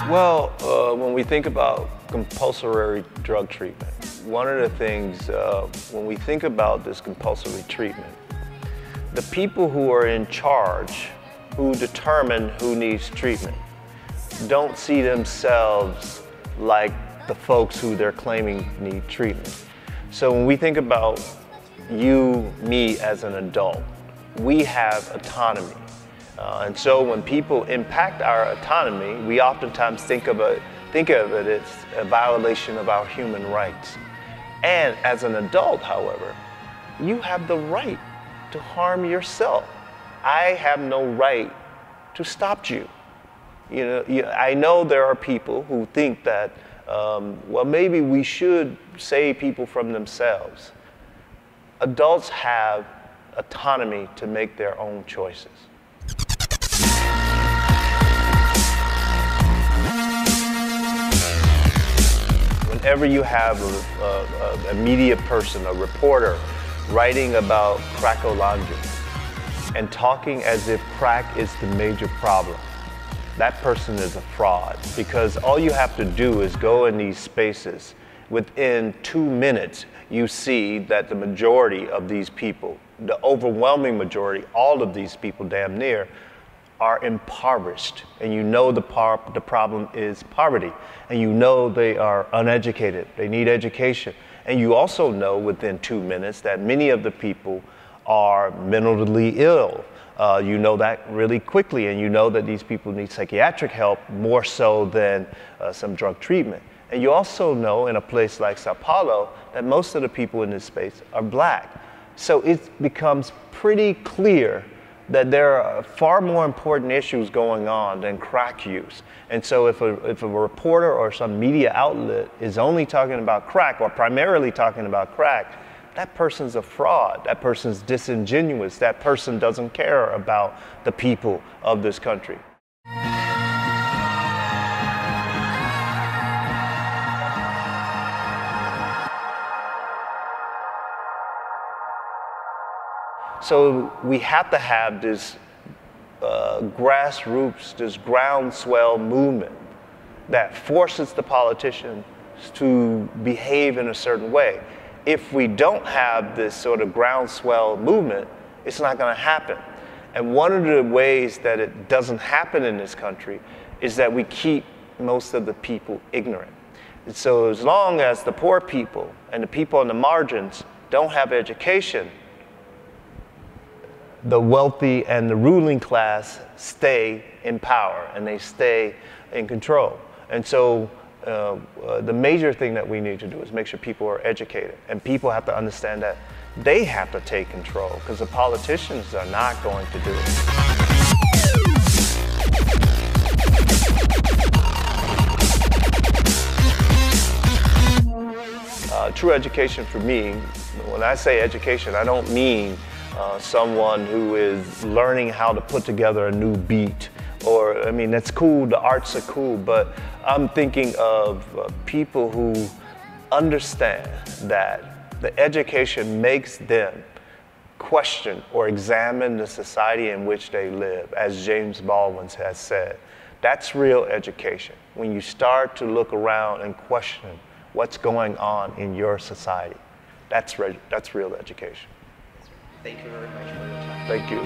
When we think about compulsory drug treatment, one of the things, when we think about this compulsory treatment, the people who are in charge, who determine who needs treatment, don't see themselves like the folks who they're claiming need treatment. So when we think about you, me as an adult, we have autonomy. And so when people impact our autonomy, we oftentimes think of it as a violation of our human rights. And as an adult, however, you have the right to harm yourself. I have no right to stop you. I know there are people who think that, well, maybe we should save people from themselves. Adults have autonomy to make their own choices. Whenever you have a media person, a reporter, writing about Cracolândia and talking as if crack is the major problem, that person is a fraud, because all you have to do is go in these spaces. Within 2 minutes, you see that the majority of these people, the overwhelming majority, all of these people damn near, are impoverished. And you know the problem is poverty. And you know they are uneducated, they need education. And you also know within 2 minutes that many of the people are mentally ill. You know that really quickly, and you know that these people need psychiatric help more so than some drug treatment. And you also know in a place like São Paulo that most of the people in this space are black. So it becomes pretty clear that there are far more important issues going on than crack use. And so if a reporter or some media outlet is only talking about crack or primarily talking about crack, that person's a fraud, that person's disingenuous, that person doesn't care about the people of this country. So we have to have this grassroots, this groundswell movement that forces the politicians to behave in a certain way. If we don't have this sort of groundswell movement, it's not going to happen. And one of the ways that it doesn't happen in this country is that we keep most of the people ignorant. And so as long as the poor people and the people on the margins don't have education, the wealthy and the ruling class stay in power and they stay in control. And so the major thing that we need to do is make sure people are educated, and people have to understand that they have to take control, because the politicians are not going to do it. True education for me, when I say education, I don't mean someone who is learning how to put together a new beat, or, I mean, that's cool, the arts are cool, but I'm thinking of people who understand that the education makes them question or examine the society in which they live, as James Baldwin has said. That's real education, when you start to look around and question what's going on in your society. That's real education. Thank you very much for your time. Thank you.